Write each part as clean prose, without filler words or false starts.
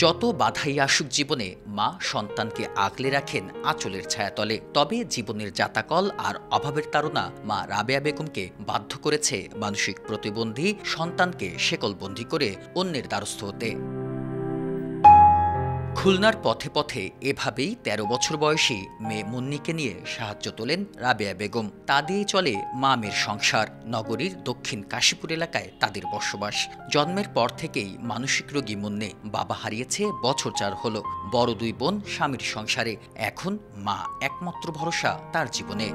যত বাধাই আসুক জীবনে মা সন্তানকে আগলে রাখেন আঁচলের ছায়াতলে। তবে জীবনের জাতাকল আর অভাবের তাড়না মা রাবেয়া বেগমকে বাধ্য করেছে মানসিক প্রতিবন্ধী সন্তানকে শেকলবন্দি করে অন্যের দ্বারস্থ হতে। খুলনার পথে পথে এভাবেই ১৩ বছর বয়সী মেয়ে মুন্নিকে নিয়ে সাহায্য তোলেন রাবেয়া বেগম। তা দিয়েই চলে মা মেয়ের সংসার। নগরীর দক্ষিণ কাশীপুর এলাকায় তাদের বসবাস। জন্মের পর থেকেই মানসিক রোগী মুন্নি বাবা হারিয়েছে বছর ৪ হলো। বড় ২ বোন স্বামীর সংসারে, এখন মা একমাত্র ভরসা তার জীবনে।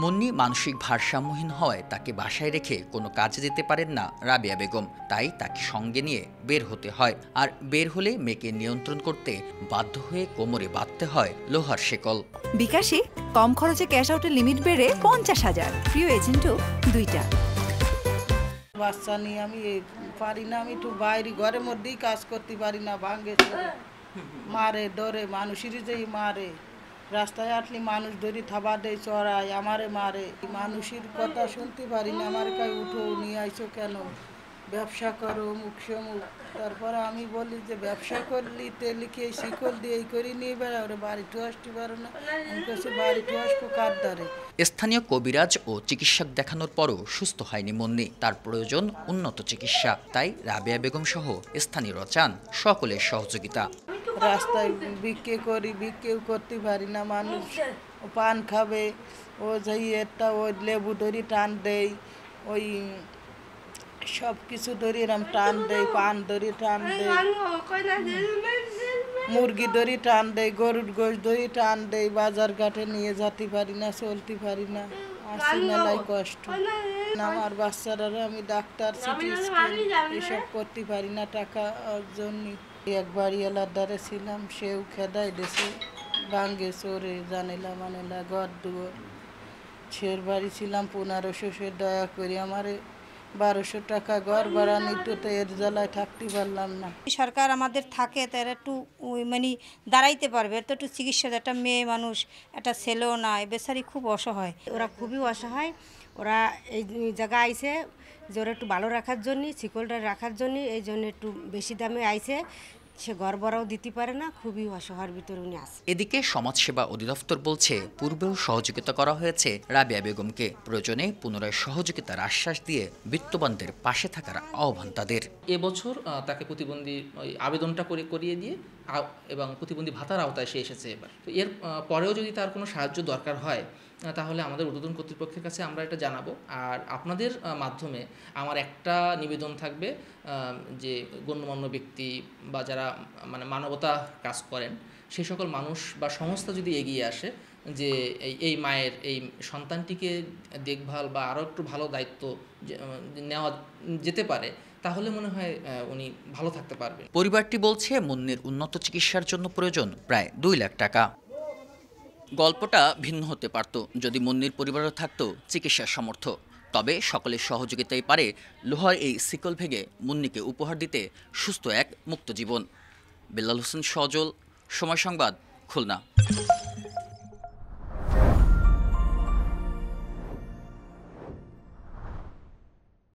মুন্নি মানসিক ভারসাম্যহীন হওয়ায় তাকে বাসায় রেখে কোনো কাজে যেতে পারেন না রাবেয়া বেগম। তাই তাকে সঙ্গে নিয়ে বের হতে হয়। আর বের হলে মেয়েকে নিয়ন্ত্রণ করতে বাধ্য হয়ে কোমরে বাঁধতে হয় লোহার শেকল। বিকাশে কম খরচে ক্যাশ আউটের লিমিট বেড়ে ৫০,০০০। প্রিয় এজেন্টও ২টা। বাচ্চা নিয়ে আমি পারি না, আমি একটু বাইরে ঘরের মধ্যেই কাজ করতে পারি না। ভাঙ্গে মারে ডরে, মানুষেরই যেই মারে। রাস্তায় আসলে মানুষ ধরি থাবা দেয়, চড়ায়, আমারে মারে। মানুষের কথা শুনতে পারি না। আমার কাছে উঠো, নিয়ে আইসো কেন, ব্যবসা করো, মুখ সমুখ। তারপরে আমি বলি যে ব্যবসা করলি তেলে কি এই শিকল দিয়ে এই করে নিয়ে বেড়া, ওরা বাড়িতে আসতে পারো না। আমি কাছে বাড়িতে আসবো কার দ্বারে। স্থানীয় কবিরাজ ও চিকিৎসক দেখানোর পরও সুস্থ হয়নি মুন্নি। তার প্রয়োজন উন্নত চিকিৎসা। তাই রাবেয়া বেগম সহ স্থানীয়রা চান সকলের সহযোগিতা। রাস্তায় বিক্রি করি, বিক্রিও করতে পারি না। মানুষ পান খাবে, ও যাই একটা ওই লেবু ধরি টান দেয়, ওই সব কিছু ধরি এরম টান দেয়, পান ধরি টান দেয়, মুরগি ধরি টান দেয়, গরুর গোশ ধরি টান দেয়। বাজার ঘাটে নিয়ে যেতে পারি না, চলতে পারি না। আসি মেলায় কষ্ট। আমার বাচ্চারা আমি ডাক্তার, সিটি স্ক্যান এসব করতে পারি না টাকার জন্য। একবার এলার দ্বারে ছিলাম, সেও খেদাই দেশে ভাঙ্গে চোরে জানিলা মানিলা ঘর দুয়ার। ছের বাড়ি ছিলাম ১৫০০, সে দয়া করি আমারে ১২০০ টাকা ঘর ভাড়া নিত, তো এর জ্বালায় থাকতে পারলাম না। সরকার আমাদের থাকে তারা একটু মানে দাঁড়াইতে পারবে, তো একটু চিকিৎসা। একটা মেয়ে মানুষ, একটা ছেলেও নাই, বেচারি খুব অসহায়। ওরা খুবই অসহায়। ওরা এই জায়গা আইছে যে ওরা একটু ভালো রাখার জন্য, শিকলটা রাখার জন্য, এই জন্য একটু বেশি দামে আইছে। সে ঘর ভাড়াও দিতে পারে না, খুবই অসহায়ের ভিতরে উনি আছে। এদিকে সমাজসেবা অধিদপ্তর বলছে পূর্বেও সহযোগিতা করা হয়েছে রাবেয়া বেগমকে। প্রয়োজনে পুনরায় সহযোগিতার আশ্বাস দিয়ে বিত্তবানদের পাশে থাকার আহ্বান তাদের। এবছর তাকে প্রতিবন্ধী আবেদনটা করিয়ে দিয়ে এবং প্রতিবন্ধী ভাতার আওতায় সে এসেছে এবার। তো এর পরেও যদি তার কোনো সাহায্য দরকার হয় তাহলে আমাদের ঊর্ধ্বতন কর্তৃপক্ষের কাছে আমরা এটা জানাবো। আর আপনাদের মাধ্যমে আমার একটা নিবেদন থাকবে যে গণ্যমান্য ব্যক্তি বা যারা মানে মানবতা কাজ করেন সেই সকল মানুষ বা সংস্থা যদি এগিয়ে আসে যে এই মায়ের এই সন্তানটিকে দেখভাল বা আরও একটু ভালো দায়িত্ব নেওয়া যেতে পারে, তাহলে মনে হয় উনি ভালো থাকতে পারবে। পরিবারটি বলছে মুন্নির উন্নত চিকিৎসার জন্য প্রয়োজন প্রায় ২ লাখ টাকা। গল্পটা ভিন্ন হতে পারত যদি মুন্নির পরিবারও থাকতো চিকিৎসার সামর্থ্য। তবে সকলের সহযোগিতাই পারে লোহার এই শিকল ভেঙে মুন্নিকে উপহার দিতে সুস্থ এক মুক্ত জীবন। বেলাল হোসেন সজল, সময় সংবাদ, খুলনা।